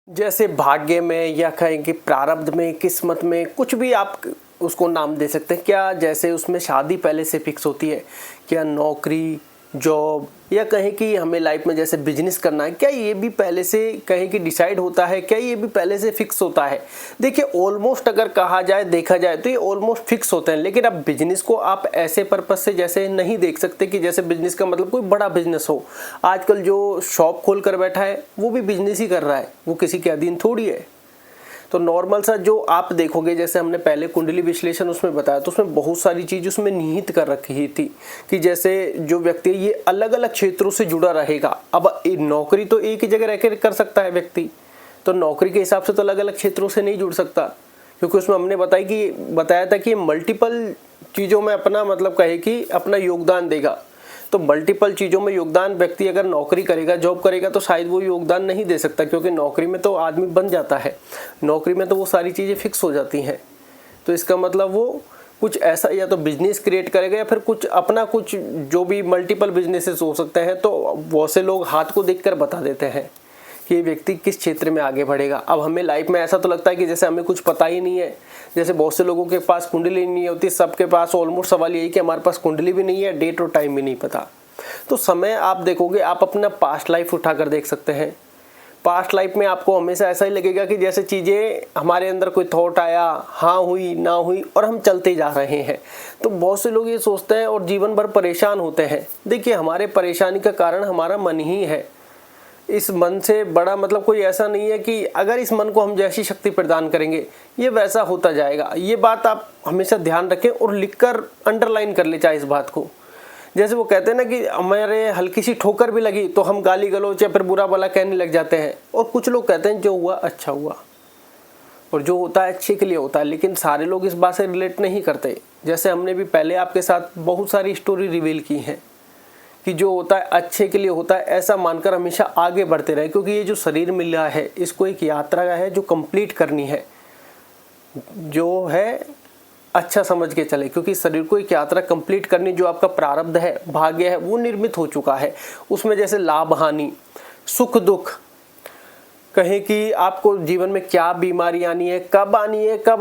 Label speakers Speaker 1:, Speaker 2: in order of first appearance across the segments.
Speaker 1: जैसे भाग्य में या कहें कि प्रारब्ध में, किस्मत में, कुछ भी आप उसको नाम दे सकते हैं। क्या जैसे उसमें शादी पहले से फिक्स होती है, क्या नौकरी, जॉब, या कहें कि हमें लाइफ में जैसे बिजनेस करना है, क्या ये भी पहले से कहें कि डिसाइड होता है? क्या ये भी पहले से फिक्स होता है? देखिए, ऑलमोस्ट अगर कहा जाए, देखा जाए तो ये ऑलमोस्ट फिक्स होते हैं। लेकिन अब बिजनेस को आप ऐसे पर्पज से जैसे नहीं देख सकते कि जैसे बिजनेस का मतलब कोई बड़ा बिजनेस हो। आजकल जो शॉप खोल कर बैठा है वो भी बिजनेस ही कर रहा है, वो किसी के अधीन थोड़ी है। तो नॉर्मल सा जो आप देखोगे, जैसे हमने पहले कुंडली विश्लेषण उसमें बताया, तो उसमें बहुत सारी चीज उसमें निहित कर रखी थी कि जैसे जो व्यक्ति ये अलग अलग क्षेत्रों से जुड़ा रहेगा। अब नौकरी तो एक ही जगह रहकर कर सकता है व्यक्ति, तो नौकरी के हिसाब से तो अलग अलग क्षेत्रों से नहीं जुड़ सकता, क्योंकि उसमें हमने बताया था कि मल्टीपल चीज़ों में अपना मतलब कहे कि अपना योगदान देगा। तो मल्टीपल चीज़ों में योगदान व्यक्ति अगर नौकरी करेगा, जॉब करेगा, तो शायद वो योगदान नहीं दे सकता, क्योंकि नौकरी में तो आदमी बन जाता है, नौकरी में तो वो सारी चीज़ें फिक्स हो जाती हैं। तो इसका मतलब वो कुछ ऐसा या तो बिजनेस क्रिएट करेगा या फिर कुछ अपना कुछ जो भी मल्टीपल बिजनेसेस हो सकते हैं। तो बहुत से लोग हाथ को देखकर बता देते हैं कि ये व्यक्ति किस क्षेत्र में आगे बढ़ेगा। अब हमें लाइफ में ऐसा तो लगता है कि जैसे हमें कुछ पता ही नहीं है, जैसे बहुत से लोगों के पास कुंडली नहीं होती, सबके पास ऑलमोस्ट सवाल यही कि हमारे पास कुंडली भी नहीं है, डेट और टाइम भी नहीं पता। तो समय आप देखोगे, आप अपना पास्ट लाइफ उठाकर देख सकते हैं। पास्ट लाइफ में आपको हमेशा ऐसा ही लगेगा कि जैसे चीज़ें हमारे अंदर कोई थॉट आया, हाँ हुई ना हुई, और हम चलते जा रहे हैं। तो बहुत से लोग ये सोचते हैं और जीवन भर परेशान होते हैं। देखिए, हमारे परेशानी का कारण हमारा मन ही है। इस मन से बड़ा मतलब कोई ऐसा नहीं है कि अगर इस मन को हम जैसी शक्ति प्रदान करेंगे ये वैसा होता जाएगा। ये बात आप हमेशा ध्यान रखें और लिखकर अंडरलाइन कर ले चाहे इस बात को। जैसे वो कहते हैं ना कि हमारे हल्की सी ठोकर भी लगी तो हम गाली गलौज या फिर बुरा भला कहने लग जाते हैं। और कुछ लोग कहते हैं जो हुआ अच्छा हुआ, और जो होता है अच्छे के लिए होता है। लेकिन सारे लोग इस बात से रिलेट नहीं करते। जैसे हमने भी पहले आपके साथ बहुत सारी स्टोरी रिवील की हैं कि जो होता है अच्छे के लिए होता है, ऐसा मानकर हमेशा आगे बढ़ते रहे। क्योंकि ये जो शरीर मिल रहा है, इसको एक यात्रा है जो कंप्लीट करनी है, जो है अच्छा समझ के चले। क्योंकि शरीर को एक यात्रा कंप्लीट करनी, जो आपका प्रारब्ध है, भाग्य है, वो निर्मित हो चुका है। उसमें जैसे लाभ हानि, सुख दुख, कहें कि आपको जीवन में क्या बीमारी आनी है, कब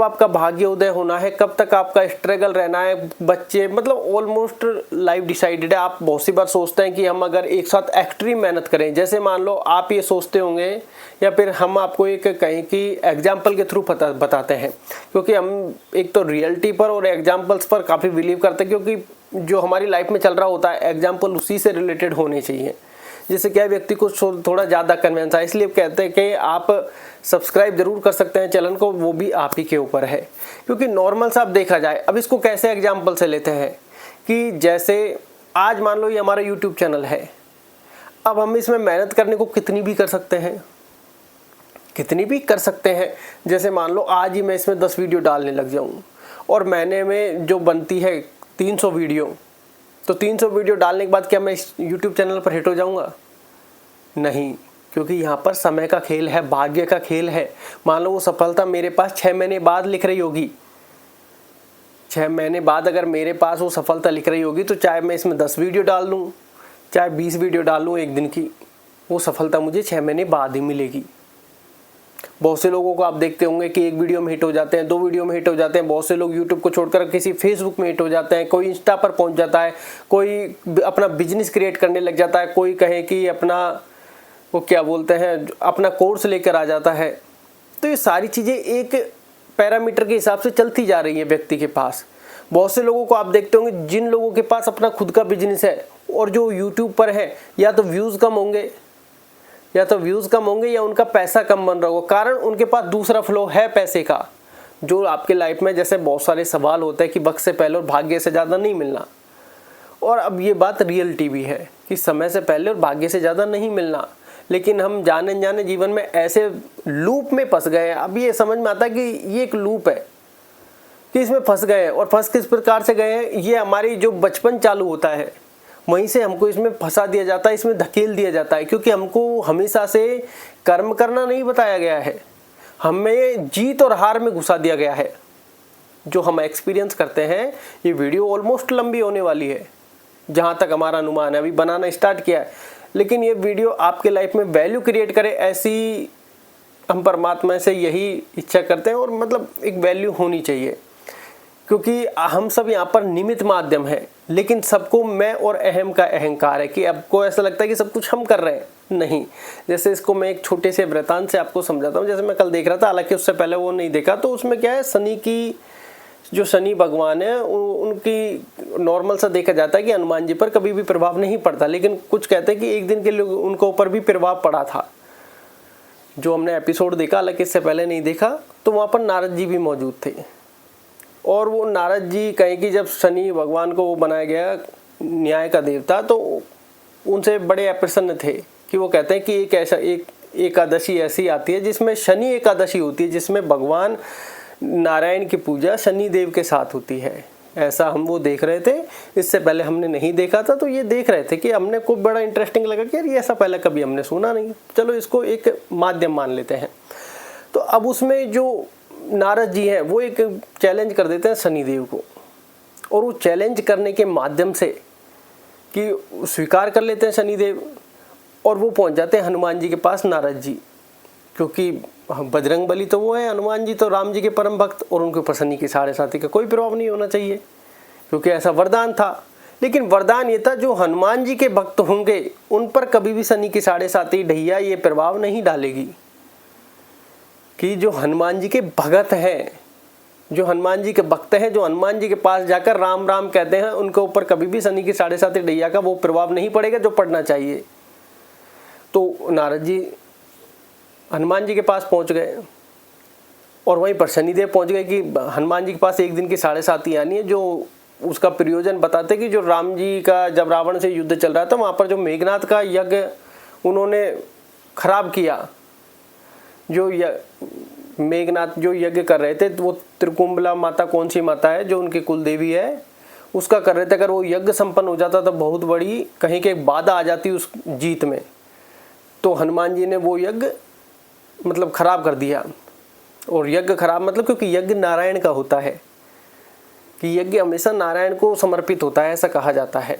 Speaker 1: आपका भाग्य उदय होना है, कब तक आपका स्ट्रगल रहना है, बच्चे, मतलब ऑलमोस्ट लाइफ डिसाइडेड है। आप बहुत सी बार सोचते हैं कि हम अगर एक साथ एक्सट्रीम मेहनत करें, जैसे मान लो आप ये सोचते होंगे, या फिर हम आपको एक कहें कि एग्जाम्पल के थ्रू बताते हैं, क्योंकि हम एक तो रियलिटी पर और एग्जाम्पल्स पर काफ़ी बिलीव करते हैं। क्योंकि जो हमारी लाइफ में चल रहा होता है, एग्जाम्पल उसी से रिलेटेड होने चाहिए, जिससे क्या व्यक्ति को थोड़ा ज़्यादा कन्वेंस है। इसलिए कहते हैं कि आप सब्सक्राइब जरूर कर सकते हैं चैनल को, वो भी आप ही के ऊपर है। क्योंकि नॉर्मल सा आप देखा जाए, अब इसको कैसे एग्जाम्पल से लेते हैं कि जैसे आज मान लो ये हमारा यूट्यूब चैनल है। अब हम इसमें मेहनत करने को कितनी भी कर सकते हैं, कितनी भी कर सकते हैं। जैसे मान लो आज ही मैं इसमें 10 वीडियो डालने लग जाऊँ, और महीने में जो बनती है 300 वीडियो, तो 300 वीडियो डालने के बाद क्या मैं इस यूट्यूब चैनल पर हिट हो जाऊंगा? नहीं, क्योंकि यहाँ पर समय का खेल है, भाग्य का खेल है। मान लो वो सफलता मेरे पास 6 महीने बाद लिख रही होगी, 6 महीने बाद अगर मेरे पास वो सफलता लिख रही होगी, तो चाहे मैं इसमें 10 वीडियो डाल लूँ, चाहे 20 वीडियो डाल लूँ एक दिन की, वो सफलता मुझे 6 महीने बाद ही मिलेगी। बहुत से लोगों को आप देखते होंगे कि एक वीडियो में हिट हो जाते हैं, 2 वीडियो में हिट हो जाते हैं। बहुत से लोग यूट्यूब को छोड़कर किसी फेसबुक में हिट हो जाते हैं, कोई इंस्टा पर पहुंच जाता है, कोई अपना बिजनेस क्रिएट करने लग जाता है, कोई कहे कि अपना वो क्या बोलते हैं, अपना कोर्स लेकर आ जाता है। तो ये सारी चीज़ें एक पैरामीटर के हिसाब से चलती जा रही है व्यक्ति के पास। बहुत से लोगों को आप देखते होंगे जिन लोगों के पास अपना खुद का बिजनेस है और जो यूट्यूब पर है, या तो व्यूज़ कम होंगे, या उनका पैसा कम बन रहा होगा। कारण उनके पास दूसरा फ्लो है पैसे का। जो आपके लाइफ में जैसे बहुत सारे सवाल होते हैं कि वक्त से पहले और भाग्य से ज़्यादा नहीं मिलना, और अब ये बात रियलिटी भी है कि समय से पहले और भाग्य से ज़्यादा नहीं मिलना। लेकिन हम जाने अनजाने जीवन में ऐसे लूप में फंस गए हैं। अब ये समझ में आता है कि ये एक लूप है, कि इसमें फंस गए हैं। और फंस किस प्रकार से गए हैं, ये हमारी जो बचपन चालू होता है वहीं से हमको इसमें फंसा दिया जाता है, इसमें धकेल दिया जाता है। क्योंकि हमको हमेशा से कर्म करना नहीं बताया गया है, हमें जीत और हार में घुसा दिया गया है। जो हम एक्सपीरियंस करते हैं, ये वीडियो ऑलमोस्ट लंबी होने वाली है जहाँ तक हमारा अनुमान है, अभी बनाना स्टार्ट किया है। लेकिन ये वीडियो आपके लाइफ में वैल्यू क्रिएट करे ऐसी हम परमात्मा से यही इच्छा करते हैं, और मतलब एक वैल्यू होनी चाहिए, क्योंकि हम सब यहाँ पर निमित्त माध्यम है, लेकिन सबको मैं और अहम का अहंकार है कि आपको ऐसा लगता है कि सब कुछ हम कर रहे हैं, नहीं। जैसे इसको मैं एक छोटे से वृतांत से आपको समझाता हूँ। जैसे मैं कल देख रहा था, हालांकि उससे पहले वो नहीं देखा, तो उसमें क्या है, शनि भगवान है उनकी नॉर्मल सा देखा जाता है कि हनुमान जी पर कभी भी प्रभाव नहीं पड़ता, लेकिन कुछ कहते हैं कि एक दिन के लिए उनके ऊपर भी प्रभाव पड़ा था। जो हमने एपिसोड देखा, हालांकि इससे पहले नहीं देखा, तो वहाँ पर नारद जी भी मौजूद थे। और वो नारद जी कहें कि जब शनि भगवान को वो बनाया गया न्याय का देवता, तो उनसे बड़े अप्रसन्न थे कि वो कहते हैं कि एक एकादशी ऐसी आती है जिसमें शनि एकादशी होती है, जिसमें भगवान नारायण की पूजा शनि देव के साथ होती है। ऐसा हम वो देख रहे थे, इससे पहले हमने नहीं देखा था, तो ये देख रहे थे कि हमने को बड़ा इंटरेस्टिंग लगा कि यार ये ऐसा पहले कभी हमने सुना नहीं, चलो इसको एक माध्यम मान लेते हैं। तो अब उसमें जो नारद जी हैं वो एक चैलेंज कर देते हैं शनिदेव को, और वो चैलेंज करने के माध्यम से कि स्वीकार कर लेते हैं शनिदेव, और वो पहुंच जाते हैं हनुमान जी के पास, नारद जी, क्योंकि बजरंगबली तो वो है, हनुमान जी तो राम जी के परम भक्त, और उनके ऊपर शनि की 7.5 का कोई प्रभाव नहीं होना चाहिए, क्योंकि ऐसा वरदान था। लेकिन वरदान ये था जो हनुमान जी के भक्त होंगे उन पर कभी भी शनि की 7.5 ढैया ये प्रभाव नहीं डालेगी, कि जो हनुमान जी के भगत हैं, जो हनुमान जी के भक्त हैं, जो हनुमान जी के पास जाकर राम राम कहते हैं, उनके ऊपर कभी भी शनि की 7.5 ढैया का वो प्रभाव नहीं पड़ेगा जो पड़ना चाहिए। तो नारद जी हनुमान जी के पास पहुंच गए, और वहीं पर शनिदेव पहुंच गए कि हनुमान जी के पास एक दिन की 7.5 आनी है, जो उसका प्रयोजन बताते कि जो राम जी का जब रावण से युद्ध चल रहा था, वहाँ पर जो मेघनाथ का यज्ञ उन्होंने खराब किया, जो मेघनाथ जो यज्ञ कर रहे थे, तो वो त्रिकुंबला माता कौन सी माता है जो उनकी कुल देवी है, उसका कर रहे थे। अगर वो यज्ञ संपन्न हो जाता तो बहुत बड़ी कहीं के बाधा आ जाती उस जीत में, तो हनुमान जी ने वो यज्ञ मतलब खराब कर दिया। और यज्ञ खराब मतलब क्योंकि यज्ञ नारायण का होता है, कि यज्ञ हमेशा नारायण को समर्पित होता है, ऐसा कहा जाता है।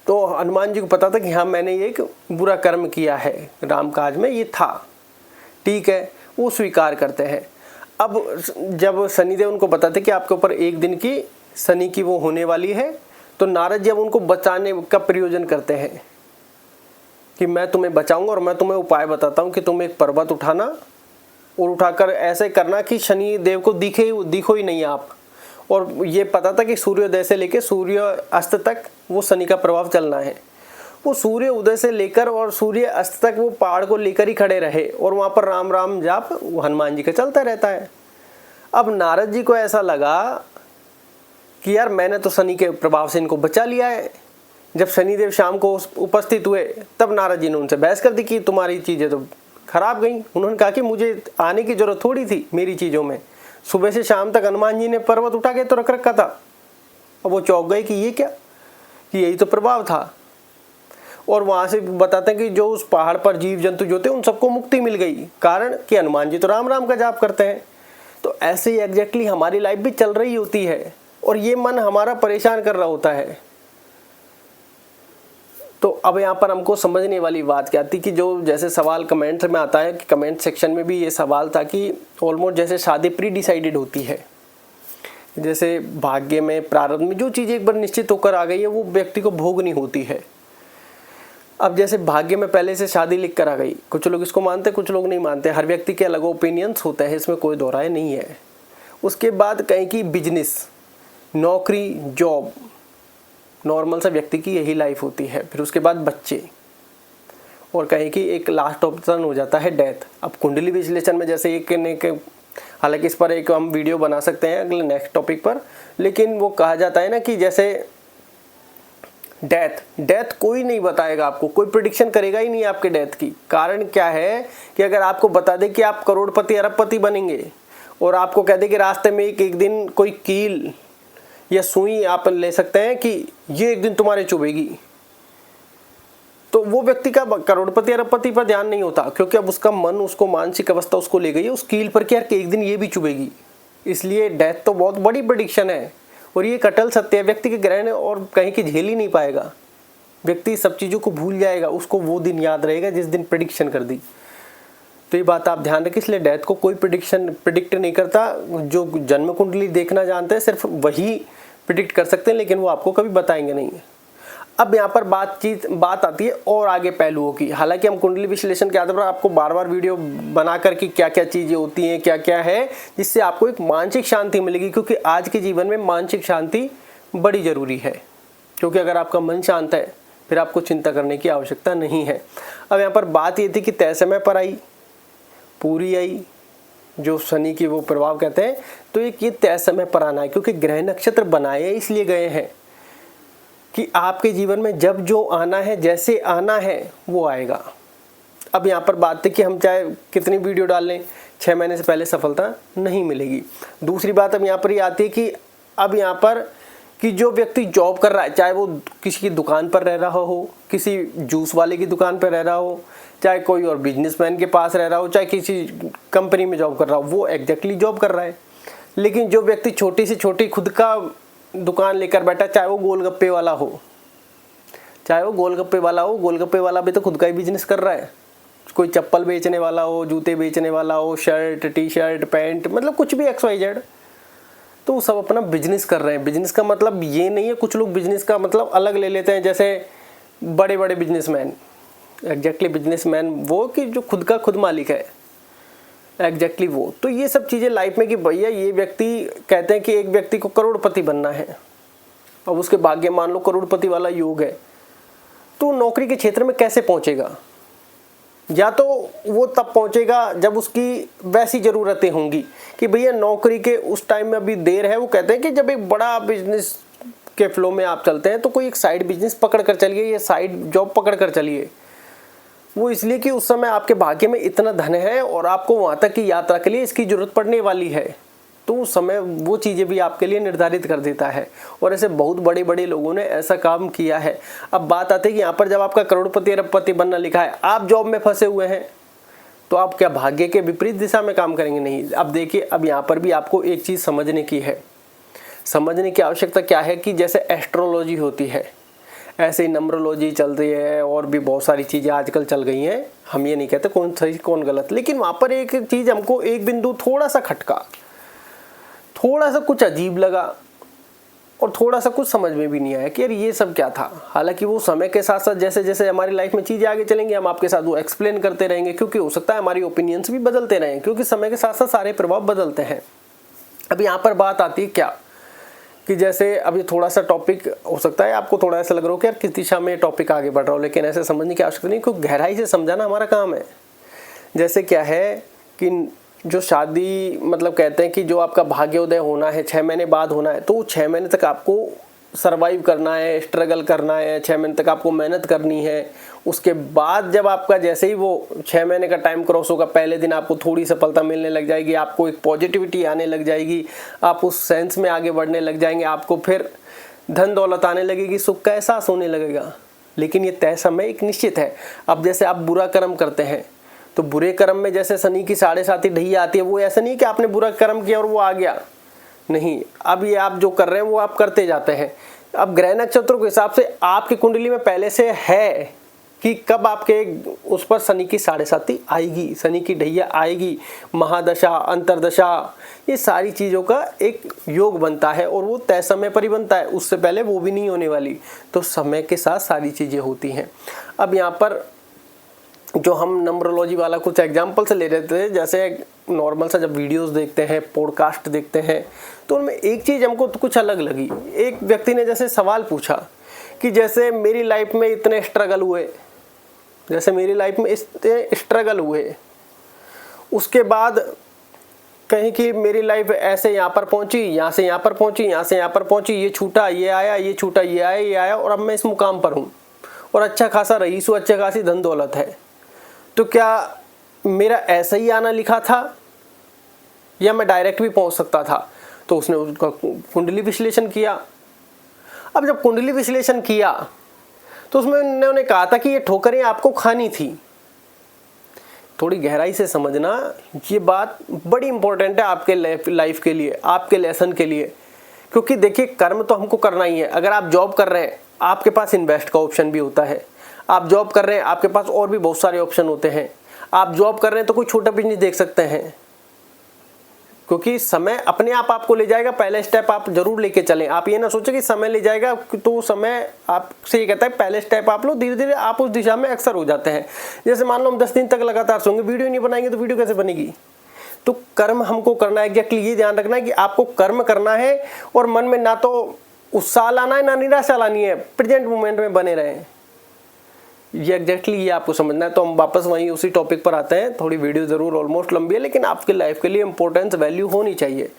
Speaker 1: तो हनुमान जी को पता था कि हाँ मैंने एक बुरा कर्म किया है, राम काज में ये था, ठीक है, वो स्वीकार करते हैं। अब जब शनिदेव उनको बताते कि आपके ऊपर एक दिन की शनि की वो होने वाली है, तो नारद जी अब उनको बचाने का प्रयोजन करते हैं कि मैं तुम्हें बचाऊंगा, और मैं तुम्हें उपाय बताता हूँ कि तुम एक पर्वत उठाना, और उठाकर ऐसे करना कि शनि देव को दिखो ही नहीं आप। और ये पता था कि सूर्योदय से लेकर सूर्य अस्त तक वो शनि का प्रभाव चलना है। वो सूर्य उदय से लेकर और सूर्य अस्त तक वो पहाड़ को लेकर ही खड़े रहे, और वहाँ पर राम राम जाप हनुमान जी का चलता रहता है। अब नारद जी को ऐसा लगा कि यार मैंने तो शनि के प्रभाव से इनको बचा लिया है। जब शनिदेव शाम को उपस्थित हुए, तब नारद जी ने उनसे बहस कर दी कि तुम्हारी चीज़ें तो खराब गई। उन्होंने कहा कि मुझे आने की जरूरत थोड़ी थी मेरी चीज़ों में, सुबह से शाम तक हनुमान जी ने पर्वत उठा के तो रख रखा था। अब वो चौंक गए कि ये क्या, कि यही तो प्रभाव था। और वहाँ से बताते हैं कि जो उस पहाड़ पर जीव जंतु जो थे उन सबको मुक्ति मिल गई, कारण कि हनुमान जी तो राम राम का जाप करते हैं। तो ऐसे ही एग्जैक्टली हमारी लाइफ भी चल रही होती है, और ये मन हमारा परेशान कर रहा होता है। तो अब यहाँ पर हमको समझने वाली बात क्या थी कि जो जैसे सवाल कमेंट में आता है, कि कमेंट सेक्शन में भी ये सवाल था कि ऑलमोस्ट जैसे शादी प्री डिसाइडेड होती है, जैसे भाग्य में प्रारब्ध में जो चीज़ एक बार निश्चित होकर आ गई है वो व्यक्ति को भोगनी होती है। अब जैसे भाग्य में पहले से शादी लिख कर आ गई, कुछ लोग इसको मानते, कुछ लोग नहीं मानते, हर व्यक्ति के अलग ओपिनियंस होते हैं, इसमें कोई दो राय नहीं है। उसके बाद कहीं की बिजनेस, नौकरी, जॉब, नॉर्मल सा व्यक्ति की यही लाइफ होती है। फिर उसके बाद बच्चे, और कहीं की एक लास्ट ऑप्शन हो जाता है डेथ। अब कुंडली विश्लेषण में जैसे एक हालांकि इस पर एक हम वीडियो बना सकते हैं अगले नेक्स्ट टॉपिक पर, लेकिन वो कहा जाता है ना कि जैसे डेथ कोई नहीं बताएगा आपको, कोई प्रेडिक्शन करेगा ही नहीं आपके डेथ की। कारण क्या है कि अगर आपको बता दे कि आप करोड़पति अरबपति बनेंगे, और आपको कह दे कि रास्ते में एक दिन कोई कील या सुई आप ले सकते हैं कि ये एक दिन तुम्हारे चुभेगी, तो वो व्यक्ति का करोड़पति अरबपति पर ध्यान नहीं होता, क्योंकि अब उसका मन, उसको मानसिक अवस्था उसको ले गई है उस कील पर कि यार कि एक दिन ये भी चुभेगी। इसलिए डेथ तो बहुत बड़ी प्रेडिक्शन है, और ये कटल सत्य है, व्यक्ति के ग्रहण और कहीं की झेल ही नहीं पाएगा। व्यक्ति सब चीज़ों को भूल जाएगा, उसको वो दिन याद रहेगा जिस दिन प्रेडिक्शन कर दी। तो ये बात आप ध्यान रखें। इसलिए डेथ को कोई प्रिडिक्ट नहीं करता। जो जन्म कुंडली देखना जानते हैं सिर्फ वही प्रिडिक्ट कर सकते हैं, लेकिन वो आपको कभी बताएंगे नहीं। अब यहाँ पर बात आती है और आगे पहलुओं की। हालांकि हम कुंडली विश्लेषण के आधार पर आपको बार बार वीडियो बनाकर कि क्या क्या चीज़ें होती हैं, क्या क्या है, जिससे आपको एक मानसिक शांति मिलेगी, क्योंकि आज के जीवन में मानसिक शांति बड़ी ज़रूरी है। क्योंकि अगर आपका मन शांत है फिर आपको चिंता करने की आवश्यकता नहीं है। अब यहाँ पर बात ये थी कि तय समय पर आई, पूरी आई, जो शनि की वो प्रभाव कहते हैं, तो एक ये तय समय पर आना है, क्योंकि ग्रह नक्षत्र बनाए इसलिए गए हैं कि आपके जीवन में जब जो आना है, जैसे आना है वो आएगा। अब यहाँ पर बात है कि हम चाहे कितनी वीडियो डाल लें, 6 महीने से पहले सफलता नहीं मिलेगी। दूसरी बात अब यहाँ पर ये आती है कि अब यहाँ पर कि जो व्यक्ति जॉब कर रहा है, चाहे वो किसी की दुकान पर रह रहा हो, किसी जूस वाले की दुकान पर रह रहा हो, चाहे कोई और बिजनेसमैन के पास रह रहा हो, चाहे किसी कंपनी में जॉब कर रहा हो, वो एग्जैक्टली जॉब कर रहा है। लेकिन जो व्यक्ति छोटी से छोटी खुद का दुकान लेकर बैठा, चाहे वो गोलगप्पे वाला हो, गोलगप्पे वाला भी तो खुद का ही बिजनेस कर रहा है। कोई चप्पल बेचने वाला हो, जूते बेचने वाला हो, शर्ट, टी शर्ट, पैंट, मतलब कुछ भी XYZ, तो वो सब अपना बिजनेस कर रहे हैं। बिजनेस का मतलब ये नहीं है, कुछ लोग बिजनेस का मतलब अलग ले लेते हैं, जैसे बड़े बड़े बिजनेसमैन, एग्जैक्टली बिजनेसमैन वो कि जो खुद का खुद मालिक है, एग्जैक्टली वो। तो ये सब चीज़ें लाइफ में कि भैया ये व्यक्ति कहते हैं कि एक व्यक्ति को करोड़पति बनना है, अब उसके भाग्य मान लो करोड़पति वाला योग है, तो नौकरी के क्षेत्र में कैसे पहुंचेगा? या तो वो तब पहुंचेगा जब उसकी वैसी ज़रूरतें होंगी कि भैया नौकरी के उस टाइम में अभी देर है। वो कहते हैं कि जब एक बड़ा बिजनेस के फ्लो में आप चलते हैं तो कोई एक साइड बिजनेस पकड़ कर चलिए या साइड जॉब पकड़ कर चलिए। वो इसलिए कि उस समय आपके भाग्य में इतना धन है और आपको वहाँ तक की यात्रा के लिए इसकी ज़रूरत पड़ने वाली है, तो उस समय वो चीज़ें भी आपके लिए निर्धारित कर देता है। और ऐसे बहुत बड़े बड़े लोगों ने ऐसा काम किया है। अब बात आती है कि यहाँ पर जब आपका करोड़पति अरबपति बनना लिखा है, आप जॉब में फंसे हुए हैं, तो आप क्या भाग्य के विपरीत दिशा में काम करेंगे? नहीं। अब देखिए, अब यहाँ पर भी आपको एक चीज़ समझने की है, समझने की आवश्यकता क्या है कि जैसे एस्ट्रोलॉजी होती है, ऐसे ही नंबरोलॉजी चल रही है और भी बहुत सारी चीज़ें आजकल चल गई हैं। हम ये नहीं कहते कौन सही कौन गलत, लेकिन वहाँ पर एक चीज़ हमको एक बिंदु थोड़ा सा खटका, थोड़ा सा कुछ अजीब लगा और थोड़ा सा कुछ समझ में भी नहीं आया कि यार ये सब क्या था। हालांकि वो समय के साथ साथ जैसे जैसे हमारी लाइफ में चीज़ें आगे चलेंगी, हम आपके साथ वो एक्सप्लेन करते रहेंगे, क्योंकि हो सकता है हमारी ओपिनियंस भी बदलते रहें, क्योंकि समय के साथ साथ सारे प्रभाव बदलते हैं। अब यहाँ पर बात आती है क्या कि जैसे अभी थोड़ा सा टॉपिक हो सकता है आपको थोड़ा ऐसा लग रहा हो कि यार किस दिशा में टॉपिक आगे बढ़ रहा हो, लेकिन ऐसे समझने की आवश्यकता नहीं, क्योंकि गहराई से समझाना हमारा काम है। जैसे क्या है कि जो शादी मतलब कहते हैं कि जो आपका भाग्योदय होना है 6 महीने बाद होना है, तो 6 महीने तक आपको सरवाइव करना है, स्ट्रगल करना है, 6 महीने तक आपको मेहनत करनी है। उसके बाद जब आपका जैसे ही वो 6 महीने का टाइम क्रॉस होगा, पहले दिन आपको थोड़ी सफलता मिलने लग जाएगी, आपको एक पॉजिटिविटी आने लग जाएगी, आप उस सेंस में आगे बढ़ने लग जाएंगे, आपको फिर धन दौलत आने लगेगी, सुख का एहसास होने लगेगा। लेकिन ये तय समय एक निश्चित है। अब जैसे आप बुरा कर्म करते हैं, तो बुरे कर्म में जैसे शनि की 7.5 ढैया आती है, वो ऐसा नहीं कि आपने बुरा कर्म किया और वो आ गया, नहीं। अब ये आप जो कर रहे हैं वो आप करते जाते हैं। अब ग्रह नक्षत्रों के हिसाब से आपकी कुंडली में पहले से है कि कब आपके उस पर शनि की 7.5 आएगी, शनि की ढैया आएगी, महादशा, अंतरदशा, ये सारी चीज़ों का एक योग बनता है और वो तय समय पर ही बनता है, उससे पहले वो भी नहीं होने वाली। तो समय के साथ सारी चीज़ें होती हैं। अब यहाँ पर जो हम नंबरोलॉजी वाला कुछ एग्जाम्पल से ले रहे थे, जैसे नॉर्मल सा जब वीडियोस देखते हैं, पॉडकास्ट देखते हैं, तो उनमें एक चीज़ हमको कुछ अलग लगी। एक व्यक्ति ने जैसे सवाल पूछा कि जैसे मेरी लाइफ में इतने स्ट्रगल हुए, जैसे मेरी लाइफ में इतने स्ट्रगल हुए, उसके बाद कहीं कि मेरी लाइफ ऐसे यहाँ पर पहुँची, यहाँ से यहाँ पर पहुँची, यहाँ से यहाँ पर पहुँची, ये छूटा ये आया, ये छूटा ये आया, ये आया, और अब मैं इस मुकाम पर हूँ और अच्छा खासा रईस हूँ, अच्छी खासी धन दौलत है। तो क्या मेरा ऐसा ही आना लिखा था या मैं डायरेक्ट भी पहुंच सकता था? तो उसने उसका कुंडली विश्लेषण किया। अब जब कुंडली विश्लेषण किया तो उसमें उन्होंने कहा था कि ये ठोकरें आपको खानी थी। थोड़ी गहराई से समझना, ये बात बड़ी इंपॉर्टेंट है आपके लाइफ के लिए, आपके लेसन के लिए। क्योंकि देखिए, कर्म तो हमको करना ही है। अगर आप जॉब कर रहे हैं, आपके पास इन्वेस्ट का ऑप्शन भी होता है। आप जॉब कर रहे हैं, आपके पास और भी बहुत सारे ऑप्शन होते हैं। आप जॉब कर रहे हैं तो कोई छोटा बिजनेस देख सकते हैं, क्योंकि समय अपने आप आपको ले जाएगा। पहले स्टेप आप जरूर लेके चलें। आप ये ना सोचें कि समय ले जाएगा, तो समय आपसे ये कहता है पहले स्टेप आप लो, धीरे धीरे आप उस दिशा में अक्सर हो जाते हैं। जैसे मान लो हम 10 दिन तक लगातार सोएंगे, वीडियो नहीं बनाएंगे तो वीडियो कैसे बनेगी। तो कर्म हमको करना है, एग्जैक्टली ये ध्यान रखना है कि आपको कर्म करना है और मन में ना तो उत्साह लाना है ना निराशा लानी है, प्रेजेंट मोमेंट में बने रहें। ये एग्जैक्टली ये आपको समझना है। तो हम वापस वहीं उसी टॉपिक पर आते हैं। थोड़ी वीडियो ज़रूर ऑलमोस्ट लंबी है, लेकिन आपके लाइफ के लिए इंपॉर्टेंस वैल्यू होनी चाहिए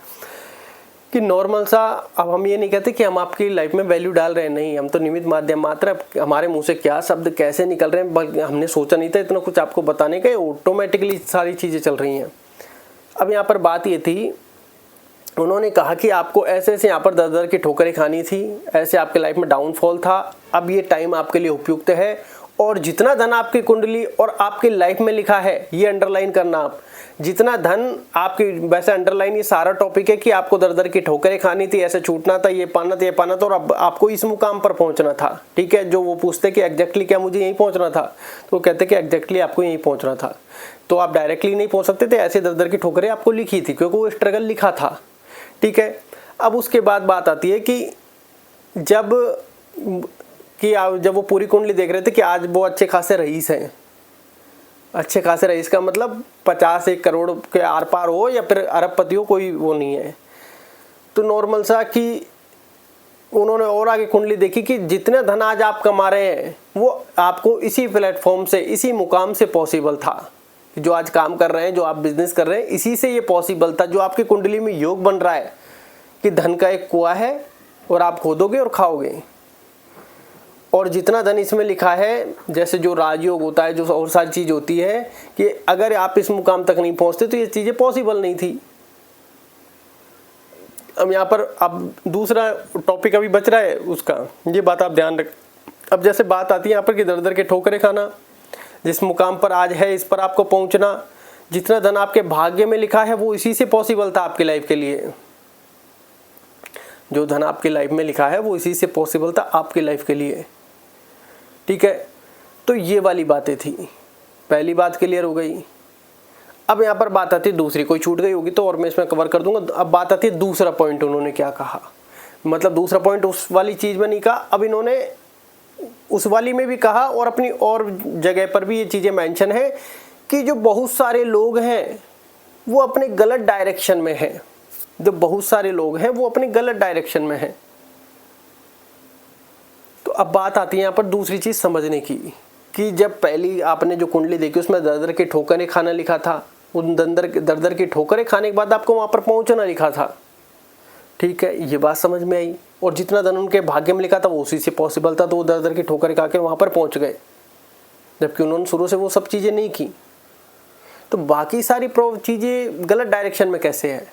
Speaker 1: कि नॉर्मल सा। अब हम ये नहीं कहते कि हम आपकी लाइफ में वैल्यू डाल रहे हैं, नहीं, हम तो निमित्त माध्यम मात्र। हमारे मुंह से क्या शब्द कैसे निकल रहे हैं, बल्कि हमने सोचा नहीं था इतना कुछ आपको बताने का, ऑटोमेटिकली सारी चीज़ें चल रही हैं। अब यहाँ पर बात ये थी, उन्होंने कहा कि आपको ऐसे ऐसे यहाँ पर दर दर की ठोकरें खानी थी, ऐसे आपके लाइफ में डाउनफॉल था। अब ये टाइम आपके लिए उपयुक्त है, और जितना धन आपकी कुंडली और आपकी लाइफ में लिखा है, ये अंडरलाइन करना आप, जितना धन आपकी, वैसे अंडरलाइन ये सारा टॉपिक है कि आपको दर दर की ठोकरें खानी थी, ऐसे छूटना था, ये पाना था, ये पाना था, और अब आपको इस मुकाम पर पहुंचना था। ठीक है, जो वो पूछते कि एग्जैक्टली क्या मुझे यहीं पहुंचना था, तो वो कहते कि एग्जैक्टली आपको यहीं पहुंचना था। तो आप डायरेक्टली नहीं पहुंच सकते थे, ऐसे दर दर की ठोकरें आपको लिखी थी, क्योंकि वो स्ट्रगल लिखा था। ठीक है, अब उसके बाद बात आती है कि जब वो पूरी कुंडली देख रहे थे कि आज वो अच्छे खासे रईस हैं। अच्छे खासे रईस का मतलब 50-1 करोड़ के आर पार हो या फिर अरबपति हो, कोई वो नहीं है। तो नॉर्मल सा कि उन्होंने और आगे कुंडली देखी कि जितने धन आज आप कमा रहे हैं वो आपको इसी प्लेटफॉर्म से, इसी मुकाम से पॉसिबल था। जो आज काम कर रहे हैं, जो आप बिजनेस कर रहे हैं, इसी से ये पॉसिबल था। जो आपकी कुंडली में योग बन रहा है कि धन का एक कुआं है और आप खोदोगे और खाओगे, और जितना धन इसमें लिखा है, जैसे जो राजयोग होता है, जो और सारी चीज़ होती है, कि अगर आप इस मुकाम तक नहीं पहुंचते तो ये चीज़ें पॉसिबल नहीं थी। अब यहाँ पर अब दूसरा टॉपिक अभी बच रहा है उसका, ये बात आप ध्यान रख। अब जैसे बात आती है यहाँ पर कि दर दर के ठोकरें खाना, जिस मुकाम पर आज है इस पर आपको पहुंचना, जितना धन आपके भाग्य में लिखा है वो इसी से पॉसिबल था आपकी लाइफ के लिए। जो धन आपकी लाइफ में लिखा है वो इसी से पॉसिबल था आपकी लाइफ के लिए। ठीक है, तो ये वाली बातें थी। पहली बात क्लियर हो गई। अब यहाँ पर बात आती है दूसरी, कोई छूट गई होगी तो और मैं इसमें कवर कर दूंगा। अब बात आती है दूसरा पॉइंट, उन्होंने क्या कहा, मतलब दूसरा पॉइंट उस वाली चीज़ में नहीं कहा, अब इन्होंने उस वाली में भी कहा और अपनी और जगह पर भी ये चीज़ें मेंशन है कि जो बहुत सारे लोग हैं वो अपने गलत डायरेक्शन में हैं। जो बहुत सारे लोग हैं वो अपने गलत डायरेक्शन में हैं। तो अब बात आती है यहाँ पर दूसरी चीज़ समझने की, कि जब पहली आपने जो कुंडली देखी उसमें दर दर के ठोकरें खाना लिखा था, उन दर दर की ठोकरें खाने के बाद आपको वहाँ पर पहुँचना लिखा था। ठीक है, ये बात समझ में आई। और जितना धन उनके भाग्य में लिखा था वो उसी से पॉसिबल था, तो वो दर दर की ठोकरें खा के वहाँ पर पहुँच गए, जबकि उन्होंने शुरू से वो सब चीज़ें नहीं की। तो बाकी सारी चीज़ें गलत डायरेक्शन में कैसे है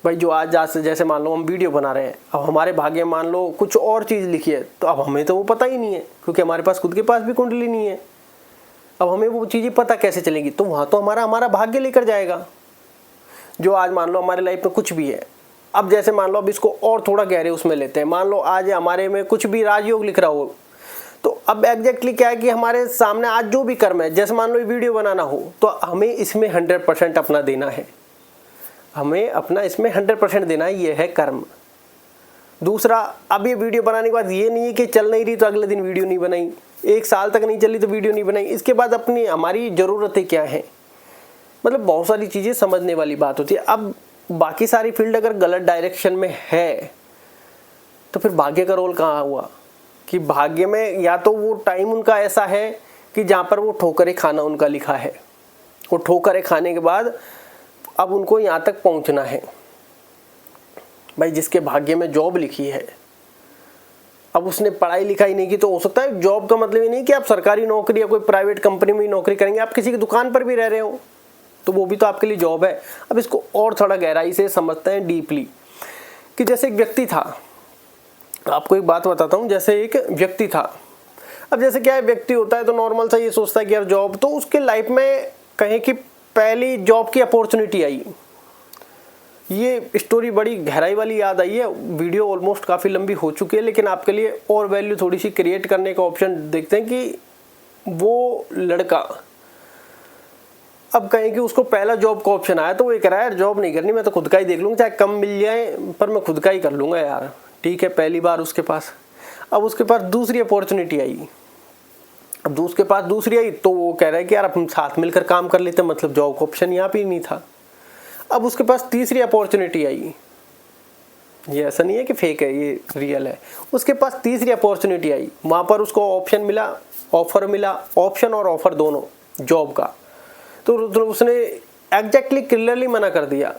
Speaker 1: भाई। जो आज जैसे मान लो हम वीडियो बना रहे हैं, अब हमारे भाग्य मान लो कुछ और चीज़ लिखी है, तो अब हमें तो वो पता ही नहीं है, क्योंकि हमारे पास खुद के पास भी कुंडली नहीं है। अब हमें वो चीज़ें पता कैसे चलेगी, तो वहाँ तो हमारा भाग्य लेकर जाएगा। जो आज मान लो हमारी लाइफ में कुछ भी है, अब जैसे मान लो अब इसको और थोड़ा गहरे उसमें लेते हैं, मान लो आज हमारे में कुछ भी राजयोग लिख रहा हो, तो अब एग्जैक्टली क्या है कि हमारे सामने आज जो भी कर्म है, जैसे मान लो ये वीडियो बनाना हो, तो हमें इसमें 100% अपना देना है, हमें अपना इसमें 100% देना है, ये है कर्म। दूसरा, अब ये वीडियो बनाने के बाद ये नहीं है कि चल नहीं रही तो अगले दिन वीडियो नहीं बनाई, 1 साल तक नहीं चली तो वीडियो नहीं बनाई, इसके बाद अपनी हमारी ज़रूरतें क्या हैं, मतलब बहुत सारी चीज़ें समझने वाली बात होती है। अब बाकी सारी फील्ड अगर गलत डायरेक्शन में है तो फिर भाग्य का रोल कहाँ हुआ, कि भाग्य में या तो वो टाइम उनका ऐसा है कि जहाँ पर वो ठोकरें खाना उनका लिखा है, वो ठोकरें खाने के बाद अब उनको यहाँ तक पहुँचना है। भाई जिसके भाग्य में जॉब लिखी है, अब उसने पढ़ाई लिखाई नहीं की, तो हो सकता है जॉब का मतलब ये नहीं कि आप सरकारी नौकरी या कोई प्राइवेट कंपनी में ही नौकरी करेंगे, आप किसी की दुकान पर भी रह रहे हो तो वो भी तो आपके लिए जॉब है। अब इसको और थोड़ा गहराई से समझते हैं डीपली, कि जैसे एक व्यक्ति था, आपको एक बात बताता हूँ, जैसे एक व्यक्ति था। अब जैसे क्या है, व्यक्ति होता है तो नॉर्मल सा ये सोचता है कि यार जॉब, तो उसके लाइफ में कहें कि पहली जॉब की अपॉर्चुनिटी आई। ये स्टोरी बड़ी गहराई वाली याद आई है, वीडियो ऑलमोस्ट काफ़ी लंबी हो चुकी है, लेकिन आपके लिए और वैल्यू थोड़ी सी क्रिएट करने का ऑप्शन देखते हैं कि वो लड़का अब कहें कि उसको पहला जॉब का ऑप्शन आया तो वो ये कह रहा है यार जॉब नहीं करनी, मैं तो खुद का ही देख लूँगा, चाहे कम मिल जाए पर मैं खुद का ही कर लूँगा यार। ठीक है, पहली बार उसके पास। अब उसके पास दूसरी अपॉर्चुनिटी आई। अब उसके पास दूसरी आई तो वो कह रहा है कि यार हम साथ मिलकर काम कर लेते, मतलब जॉब का ऑप्शन यहाँ पे ही नहीं था। अब उसके पास तीसरी अपॉर्चुनिटी आई, ये ऐसा नहीं है कि फेक है, ये रियल है। उसके पास तीसरी अपॉर्चुनिटी आई, वहाँ पर उसको ऑप्शन मिला, ऑफर मिला, ऑप्शन और ऑफर दोनों जॉब का। तो उसने एग्जैक्टली क्लियरली मना कर दिया।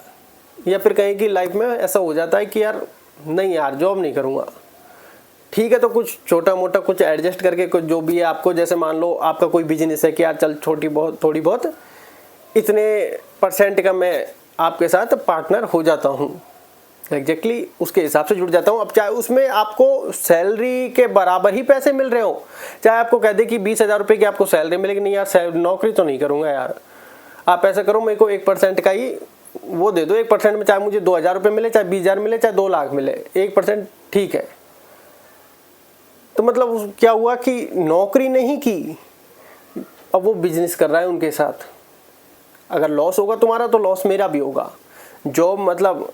Speaker 1: या फिर कहें कि लाइफ में ऐसा हो जाता है कि यार नहीं यार जॉब नहीं करूँगा, ठीक है तो कुछ छोटा मोटा कुछ एडजस्ट करके कुछ जो भी है आपको, जैसे मान लो आपका कोई बिजनेस है कि यार चल थोड़ी बहुत इतने % का मैं आपके साथ पार्टनर हो जाता हूँ, एग्जैक्टली उसके हिसाब से जुड़ जाता हूँ। अब चाहे उसमें आपको सैलरी के बराबर ही पैसे मिल रहे हो, चाहे आपको कह दे कि 20,000 रुपये की आपको सैलरी मिलेगी, नहीं यार नौकरी तो नहीं करूँगा यार, आप ऐसा करो मेरे को 1% का ही वो दे दो, 1% में चाहे मुझे 2,000 रुपये मिले, चाहे 20,000 मिले, चाहे 2 लाख मिले, 1% ठीक है। तो मतलब क्या हुआ कि नौकरी नहीं की, अब वो बिजनेस कर रहा है उनके साथ। अगर लॉस होगा तुम्हारा तो लॉस मेरा भी होगा। जॉब मतलब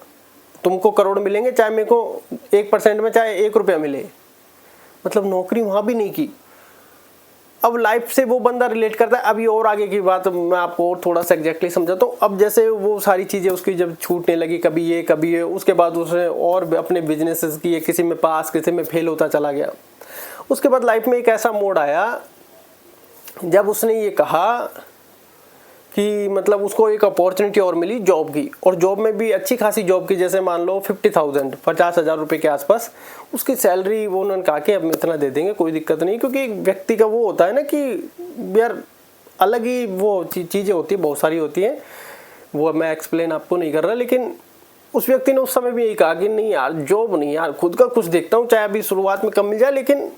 Speaker 1: तुमको करोड़ मिलेंगे, चाहे मेरे को 1% में चाहे 1 रुपया मिले, मतलब नौकरी वहाँ भी नहीं की। अब लाइफ से वो बंदा रिलेट करता है। अभी और आगे की बात मैं आपको और थोड़ा सा एग्जैक्टली समझाता हूँ। अब जैसे वो सारी चीज़ें उसकी जब छूटने लगी, कभी ये, उसके बाद उसने और अपने बिजनेसेस किए, किसी में पास किसी में फेल होता चला गया। उसके बाद लाइफ में एक ऐसा मोड़ आया जब उसने ये कहा कि मतलब उसको एक अपॉर्चुनिटी और मिली जॉब की, और जॉब में भी अच्छी खासी जॉब की, जैसे मान लो 50,000 रुपये के आसपास उसकी सैलरी। वो उन्होंने कहा कि अब इतना दे देंगे, कोई दिक्कत नहीं, क्योंकि एक व्यक्ति का वो होता है ना कि यार अलग ही वो चीज़ें होती है, बहुत सारी होती हैं, वो मैं एक्सप्लेन आपको नहीं कर रहा। लेकिन उस व्यक्ति ने उस समय भी यही कहा कि नहीं यार जॉब नहीं यार, खुद का कुछ देखता हूँ, चाहे अभी शुरुआत में कम मिल जाए। लेकिन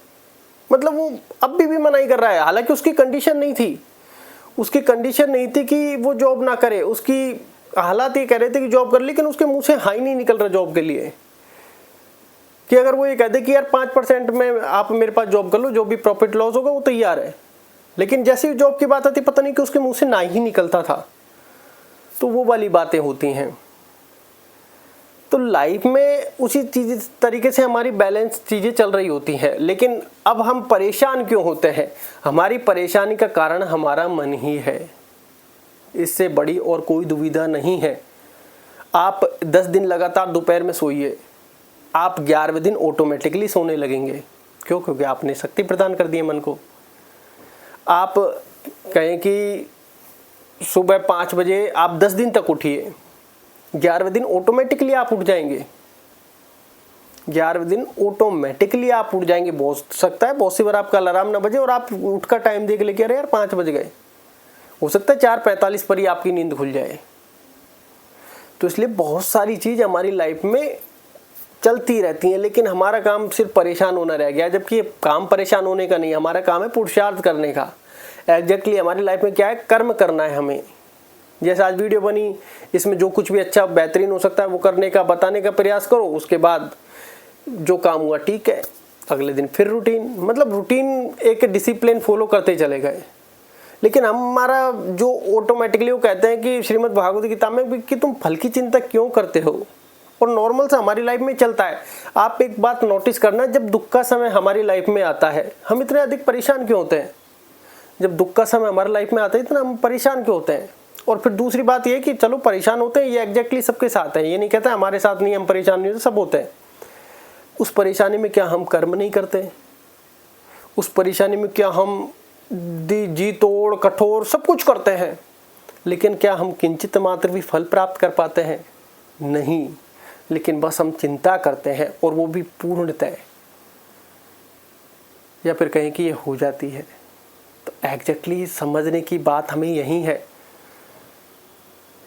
Speaker 1: मतलब वो अब भी मना ही कर रहा है, हालांकि उसकी कंडीशन नहीं थी, उसकी कंडीशन नहीं थी कि वो जॉब ना करे, उसकी हालात ये कह रहे थे कि जॉब कर, लेकिन उसके मुंह से हाई नहीं निकल रहा जॉब के लिए। कि अगर वो ये कहते कि यार 5% में आप मेरे पास जॉब कर लो, जो भी प्रॉफिट लॉस होगा वो तैयार है, लेकिन जैसे ही जॉब की बात आती पता नहीं कि उसके मुंह से ना ही निकलता था। तो वो वाली बातें होती हैं। तो लाइफ में उसी चीज तरीके से हमारी बैलेंस चीज़ें चल रही होती हैं। लेकिन अब हम परेशान क्यों होते हैं? हमारी परेशानी का कारण हमारा मन ही है, इससे बड़ी और कोई दुविधा नहीं है। आप 10 दिन लगातार दोपहर में सोइए, आप 11वें दिन ऑटोमेटिकली सोने लगेंगे। क्यों? क्योंकि आपने शक्ति प्रदान कर दी है मन को। आप कहें कि सुबह 5 बजे आप 10 दिन तक उठिए, 11वें दिन ऑटोमेटिकली आप उठ जाएंगे। 11वें दिन ऑटोमेटिकली आप उठ जाएंगे। हो सकता है बहुत सी बार आपका अलार्म ना बजे और आप उठ का टाइम देख लेके अरे यार 5 बज गए, हो सकता है 4:45 पर ही आपकी नींद खुल जाए। तो इसलिए बहुत सारी चीज़ हमारी लाइफ में चलती रहती हैं, लेकिन हमारा काम सिर्फ परेशान होना रह गया। जबकि ये काम परेशान होने का नहीं, हमारा काम है पुरुषार्थ करने का। एग्जैक्टली हमारी लाइफ में क्या है, कर्म करना है हमें। जैसे आज वीडियो बनी, इसमें जो कुछ भी अच्छा बेहतरीन हो सकता है वो करने का, बताने का प्रयास करो। उसके बाद जो काम हुआ ठीक है, अगले दिन फिर रूटीन, मतलब रूटीन एक डिसिप्लिन फॉलो करते चले गए। लेकिन हमारा जो ऑटोमेटिकली वो कहते हैं कि श्रीमद् भागवत गीता में भी कि तुम फल की चिंता क्यों करते हो, और नॉर्मल से हमारी लाइफ में चलता है। आप एक बात नोटिस करना, जब दुख का समय हमारी लाइफ में आता है हम इतने अधिक परेशान क्यों होते हैं? जब दुख का समय हमारी लाइफ में आता है इतना हम परेशान क्यों होते हैं? और फिर दूसरी बात ये कि चलो परेशान होते हैं, ये एग्जैक्टली सबके साथ है, ये नहीं कहता हमारे साथ नहीं हम परेशान नहीं होते, सब होते हैं। उस परेशानी में क्या हम कर्म नहीं करते? उस परेशानी में क्या हम जी तोड़ कठोर सब कुछ करते हैं? लेकिन क्या हम किंचित मात्र भी फल प्राप्त कर पाते हैं? नहीं। लेकिन बस हम चिंता करते हैं, और वो भी पूर्णतः, या फिर कहें कि ये हो जाती है। तो एग्जैक्टली समझने की बात हमें यही है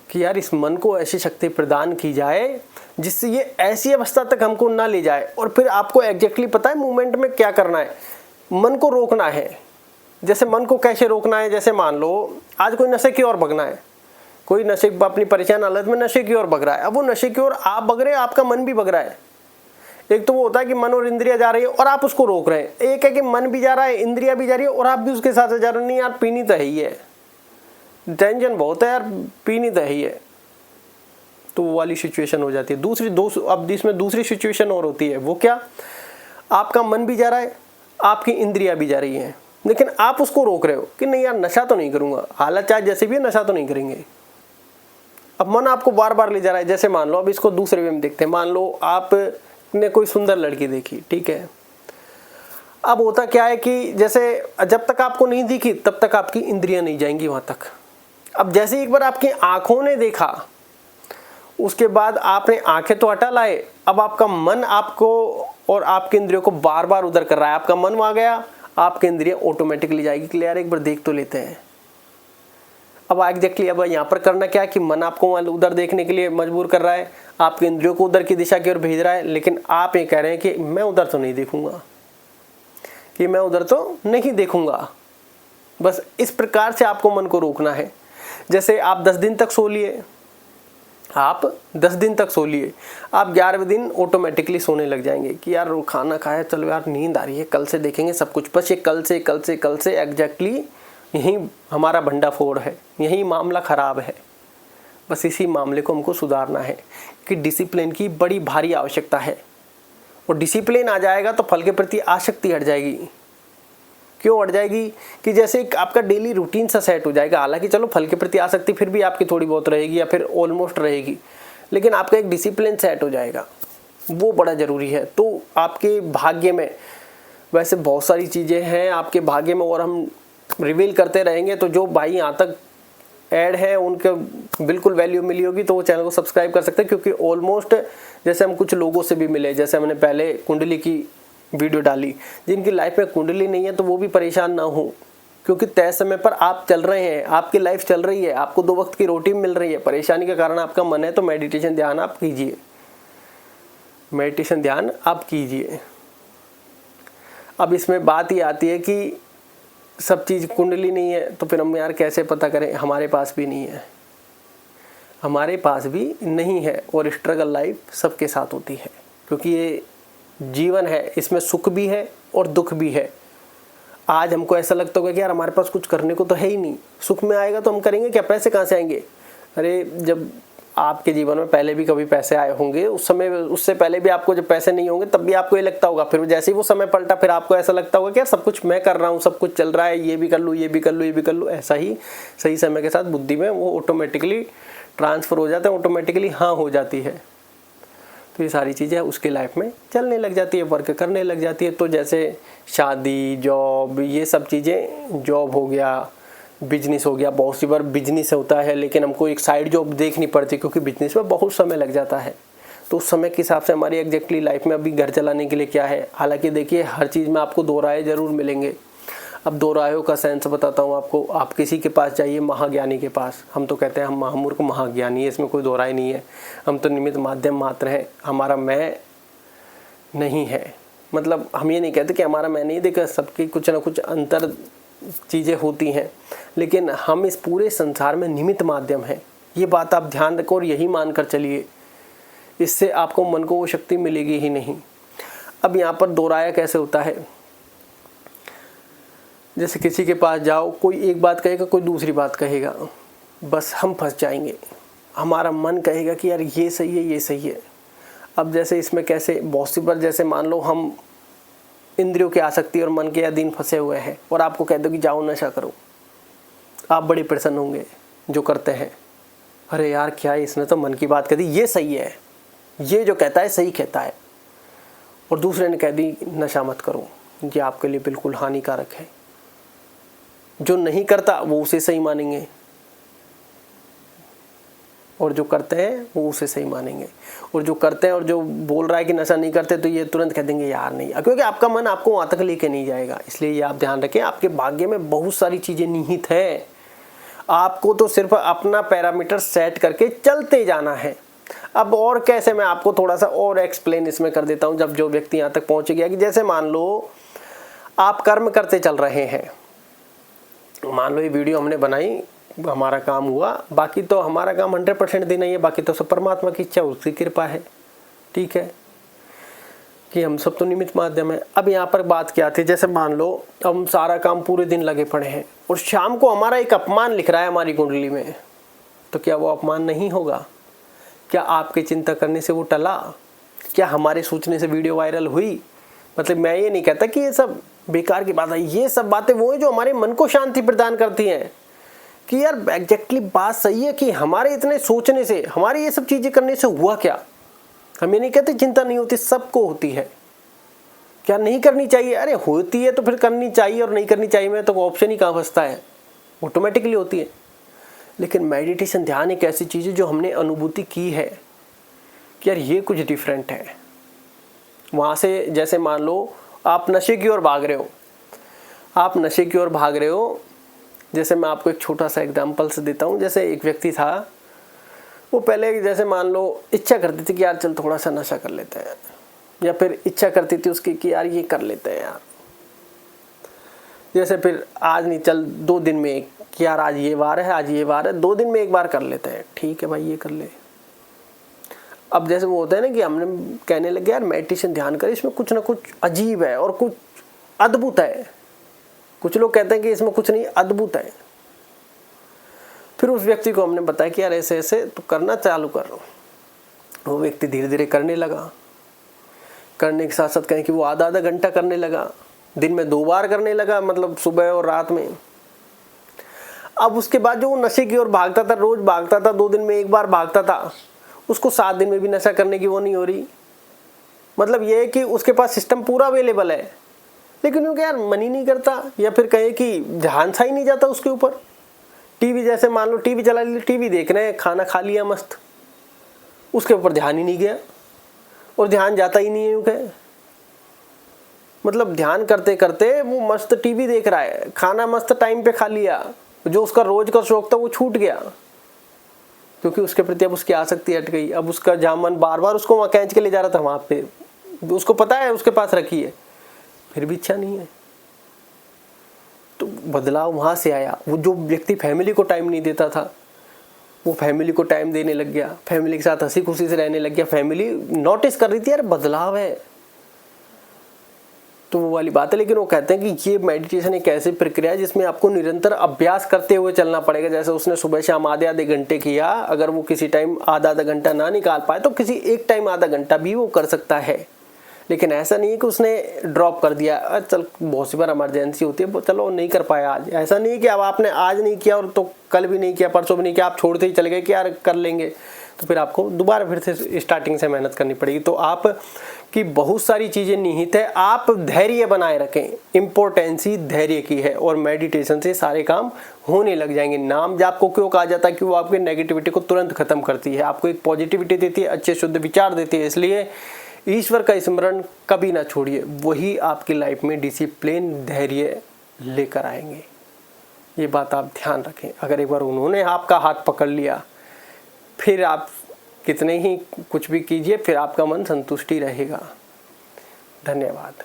Speaker 1: कि यार इस मन को ऐसी शक्ति प्रदान की जाए जिससे ये ऐसी अवस्था तक हमको ना ले जाए। और फिर आपको एग्जैक्टली पता है मूवमेंट में क्या करना है, मन को रोकना है। जैसे मन को कैसे रोकना है, जैसे मान लो आज कोई नशे की ओर भगना है, कोई नशे अपनी परेशान हालत में नशे की ओर भग रहा है। अब वो नशे की ओर आप भग रहे हैं, आपका मन भी भग रहा है। एक तो वो होता है कि मन और इंद्रिया जा रही है और आप उसको रोक रहे हैं। एक है कि मन भी जा रहा है, इंद्रिया भी जा रही है और आप भी उसके साथ जा रहे हो, नहीं यार पीनी तो है ही है, टेंशन बहुत है यार, पी नहीं दही है, तो वो वाली सिचुएशन हो जाती है। अब इसमें दूसरी सिचुएशन और होती है, वो क्या, आपका मन भी जा रहा है, आपकी इंद्रियां भी जा रही हैं, लेकिन आप उसको रोक रहे हो कि नहीं यार नशा तो नहीं करूंगा, हालत चाहे जैसे भी है नशा तो नहीं करेंगे। अब मन आपको बार बार ले जा रहा है। जैसे मान लो, अब इसको दूसरे वे में देखते हैं, मान लो आपने कोई सुंदर लड़की देखी, ठीक है, अब होता क्या है कि जैसे जब तक आपको नहीं दिखी तब तक आपकी इंद्रियां नहीं जाएंगी वहां तक। अब जैसे एक बार आपकी आंखों ने देखा, उसके बाद आपने आंखें तो हटा लाए, अब आपका मन आपको और आपके इंद्रियों को बार बार उधर कर रहा है। आपका मन वहां गया, आपकी इंद्रियां ऑटोमेटिकली जाएगी कि यार एक बार देख तो लेते हैं। अब एग्जैक्टली अब यहाँ पर करना क्या है कि मन आपको उधर देखने के लिए मजबूर कर रहा है, आपके इंद्रियों को उधर की दिशा की ओर भेज रहा है, लेकिन आप ये कह रहे हैं कि मैं उधर तो नहीं देखूंगा, कि मैं उधर तो नहीं देखूंगा। बस इस प्रकार से आपको मन को रोकना है। जैसे आप 10 दिन तक सो लिए, आप 10 दिन तक सो लिए, आप 11वें दिन ऑटोमेटिकली सोने लग जाएंगे कि यार खाना खाया, चलो यार नींद आ रही है, कल से देखेंगे सब कुछ। बस ये कल से एग्जैक्टली यही हमारा भंडाफोड़ है, यही मामला खराब है। बस इसी मामले को हमको सुधारना है कि डिसिप्लिन की बड़ी भारी आवश्यकता है, और डिसिप्लिन आ जाएगा तो फल के प्रति आसक्ति हट जाएगी। क्यों हट जाएगी कि जैसे आपका डेली रूटीन सा सेट हो जाएगा। हालांकि चलो फल के प्रति आसक्ति फिर भी आपकी थोड़ी बहुत रहेगी या फिर ऑलमोस्ट रहेगी, लेकिन आपका एक डिसिप्लिन सेट हो जाएगा, वो बड़ा ज़रूरी है। तो आपके भाग्य में वैसे बहुत सारी चीज़ें हैं आपके भाग्य में, और हम रिवील करते रहेंगे। तो जो भाई यहाँ तक ऐड है उनके बिल्कुल वैल्यू मिली होगी तो वो चैनल को सब्सक्राइब कर सकते हैं, क्योंकि ऑलमोस्ट जैसे हम कुछ लोगों से भी मिले, जैसे हमने पहले कुंडली की वीडियो डाली, जिनकी लाइफ में कुंडली नहीं है तो वो भी परेशान ना हो, क्योंकि तय समय पर आप चल रहे हैं, आपकी लाइफ चल रही है, आपको 2 वक्त की रोटी मिल रही है। परेशानी का कारण आपका मन है, तो मेडिटेशन ध्यान आप कीजिए, मेडिटेशन ध्यान आप कीजिए। अब इसमें बात ये आती है कि सब चीज़ कुंडली नहीं है तो फिर हम यार कैसे पता करें। हमारे पास भी नहीं है, हमारे पास भी नहीं है, और स्ट्रगल लाइफ सबके साथ होती है, क्योंकि ये जीवन है, इसमें सुख भी है और दुख भी है। आज हमको ऐसा लगता होगा कि यार हमारे पास कुछ करने को तो है ही नहीं, सुख में आएगा तो हम करेंगे क्या, पैसे कहाँ से आएंगे। अरे जब आपके जीवन में पहले भी कभी पैसे आए होंगे, उस समय उससे पहले भी आपको जब पैसे नहीं होंगे तब भी आपको ये लगता होगा, फिर जैसे ही वो समय पलटा फिर आपको ऐसा लगता होगा कि यार सब कुछ मैं कर रहा हूँ, सब कुछ चल रहा है, ये भी कर लूँ, ये भी कर लूँ, ये भी कर लूँ। ऐसा ही सही समय के साथ बुद्धि में वो ऑटोमेटिकली ट्रांसफ़र हो जाता है, ऑटोमेटिकली हाँ हो जाती है। तो ये सारी चीज़ें उसकी लाइफ में चलने लग जाती है, वर्क करने लग जाती है। तो जैसे शादी, जॉब, ये सब चीज़ें, जॉब हो गया, बिजनेस हो गया, बहुत सी बार बिजनेस होता है लेकिन हमको एक साइड जॉब देखनी पड़ती है, क्योंकि बिजनेस में बहुत समय लग जाता है। तो उस समय के हिसाब से हमारी एग्जैक्टली लाइफ में अभी घर चलाने के लिए क्या है। हालांकि देखिए हर चीज़ में आपको 2 राय ज़रूर मिलेंगे। अब 2 रायों का सेंस बताता हूँ आपको। आप किसी के पास जाइए, महाज्ञानी के पास, हम तो कहते हैं हम महामूर्ख महाज्ञानी है, इसमें कोई 2 राय नहीं है। हम तो निमित्त माध्यम मात्र हैं, हमारा मैं नहीं है। मतलब हम ये नहीं कहते कि हमारा मैं नहीं, देखा सबकी कुछ ना कुछ अंतर चीज़ें होती हैं, लेकिन हम इस पूरे संसार में निमित्त माध्यम हैं। ये बात आप ध्यान रखो और यही मानकर चलिए, इससे आपको मन को वो शक्ति मिलेगी ही नहीं। अब यहाँ पर 2 राय कैसे होता है, जैसे किसी के पास जाओ, कोई एक बात कहेगा, कोई दूसरी बात कहेगा, बस हम फंस जाएंगे। हमारा मन कहेगा कि यार ये सही है, ये सही है। अब जैसे इसमें कैसे, बहुत सी बार जैसे मान लो हम इंद्रियों की आसक्ति और मन के अधीन फंसे हुए हैं, और आपको कह दो कि जाओ नशा करो, आप बड़े प्रसन्न होंगे जो करते हैं। अरे यार क्या है, इसने तो मन की बात कह दी, ये सही है, ये जो कहता है सही कहता है। और दूसरे ने कह दी नशा मत करो, ये आपके लिए बिल्कुल हानिकारक है। जो नहीं करता वो उसे सही मानेंगे, और जो करते हैं वो उसे सही मानेंगे। और जो करते हैं और जो बोल रहा है कि नशा नहीं करते तो ये तुरंत कह देंगे यार नहीं, क्योंकि आपका मन आपको वहाँ तक लेके नहीं जाएगा। इसलिए ये आप ध्यान रखें, आपके भाग्य में बहुत सारी चीज़ें निहित हैं, आपको तो सिर्फ अपना पैरामीटर सेट करके चलते जाना है। अब और कैसे, मैं आपको थोड़ा सा और एक्सप्लेन इसमें कर देता हूँ। जब जो व्यक्ति यहाँ तक पहुँच गया कि जैसे मान लो आप कर्म करते चल रहे हैं, मान लो ये वीडियो हमने बनाई, हमारा काम हुआ, बाकी तो हमारा काम 100% देना ही है, बाकी तो सब परमात्मा की इच्छा, उसकी कृपा है। ठीक है, कि हम सब तो निमित्त माध्यम है। अब यहाँ पर बात क्या थी, जैसे मान लो हम सारा काम पूरे दिन लगे पड़े हैं और शाम को हमारा एक अपमान लिख रहा है हमारी कुंडली में, तो क्या वो अपमान नहीं होगा? क्या आपके चिंता करने से वो टला? क्या हमारे सोचने से वीडियो वायरल हुई? मतलब मैं ये नहीं कहता कि ये सब बेकार की बात है, ये सब बातें वो है जो हमारे मन को शांति प्रदान करती हैं कि यार एग्जैक्टली बात सही है कि हमारे इतने सोचने से, हमारे ये सब चीज़ें करने से हुआ क्या। हम ये नहीं कहते चिंता नहीं होती, सबको होती है। क्या नहीं करनी चाहिए? अरे होती है तो फिर करनी चाहिए, और नहीं करनी चाहिए में तो ऑप्शन ही कहाँ बचता है, ऑटोमेटिकली होती है। लेकिन मेडिटेशन, ध्यान एक ऐसी चीज़ है जो हमने अनुभूति की है कि यार ये कुछ डिफरेंट है। वहाँ से जैसे मान लो आप नशे की ओर भाग रहे हो, आप नशे की ओर भाग रहे हो। जैसे मैं आपको एक छोटा सा एग्जांपल से देता हूँ। जैसे एक व्यक्ति था, वो पहले जैसे मान लो इच्छा करती थी कि यार चल थोड़ा सा नशा कर लेते हैं, या फिर इच्छा करती थी उसकी कि यार ये कर लेते हैं यार, जैसे फिर आज नहीं चल 2 दिन में एक, कि यार आज ये वार है, आज ये वार है, 2 दिन में एक बार कर लेते हैं, ठीक है भाई ये कर ले। अब जैसे वो होता है ना कि हमने कहने लगे यार मेडिटेशन ध्यान कर, इसमें कुछ ना कुछ अजीब है और कुछ अद्भुत है। कुछ लोग कहते हैं कि इसमें कुछ नहीं, अद्भुत है। फिर उस व्यक्ति को हमने बताया कि यार ऐसे ऐसे तो करना चालू कर। वो व्यक्ति धीरे धीरे करने लगा, करने के साथ साथ कहें कि वो आधा आधा घंटा करने लगा, दिन में 2 बार करने लगा, मतलब सुबह और रात में। अब उसके बाद जो वो नशे की ओर भागता था, रोज भागता था, 2 दिन में एक बार भागता था, उसको 7 दिन में भी नशा करने की वो नहीं हो रही। मतलब ये है कि उसके पास सिस्टम पूरा अवेलेबल है, लेकिन क्योंकि यार मन ही नहीं करता, या फिर कहे कि ध्यान सा ही नहीं जाता उसके ऊपर। टीवी, जैसे मान लो टीवी चला लिया, टीवी देख रहे हैं, खाना खा लिया मस्त, उसके ऊपर ध्यान ही नहीं गया, और ध्यान जाता ही नहीं है यूँ। मतलब ध्यान करते करते वो मस्त टीवी देख रहा है, खाना मस्त टाइम पे खा लिया, जो उसका रोज का शौक था वो छूट गया, क्योंकि उसके प्रति अब उसकी आसक्ति हट गई। अब उसका जहाँ मन बार बार उसको वहाँ खींच के ले जा रहा था, वहाँ पे उसको पता है उसके पास रखी है, फिर भी इच्छा नहीं है। तो बदलाव वहाँ से आया। वो जो व्यक्ति फैमिली को टाइम नहीं देता था, वो फैमिली को टाइम देने लग गया, फैमिली के साथ हंसी खुशी से रहने लग गया। फैमिली नोटिस कर रही थी यार बदलाव है, तो वो वाली बात है। लेकिन वो कहते हैं कि ये मेडिटेशन एक ऐसी प्रक्रिया है जिसमें आपको निरंतर अभ्यास करते हुए चलना पड़ेगा। जैसे उसने सुबह शाम आधे आधे घंटे किया, अगर वो किसी टाइम आधा आधा घंटा ना निकाल पाए तो किसी एक टाइम आधा घंटा भी वो कर सकता है। लेकिन ऐसा नहीं है कि उसने ड्रॉप कर दिया, चल बहुत सी बार इमरजेंसी होती है, चलो नहीं कर पाया आज। ऐसा नहीं है कि अब आपने आज नहीं किया और तो कल भी नहीं किया, परसों भी नहीं किया, आप छोड़ते ही चले गए कि यार कर लेंगे, तो फिर आपको दोबारा फिर से स्टार्टिंग से मेहनत करनी पड़ेगी। तो आप की बहुत सारी चीज़ें निहित है, आप धैर्य बनाए रखें। इम्पोर्टेंसी धैर्य की है, और मेडिटेशन से सारे काम होने लग जाएंगे। नाम जाप को क्यों कहा जाता है कि वो आपकी नेगेटिविटी को तुरंत खत्म करती है, आपको एक पॉजिटिविटी देती है, अच्छे शुद्ध विचार देती है। इसलिए ईश्वर का स्मरण कभी ना छोड़िए, वही आपकी लाइफ में डिसिप्लिन धैर्य लेकर आएंगे। ये बात आप ध्यान रखें। अगर एक बार उन्होंने आपका हाथ पकड़ लिया, फिर आप कितने ही कुछ भी कीजिए, फिर आपका मन संतुष्टि रहेगा। धन्यवाद।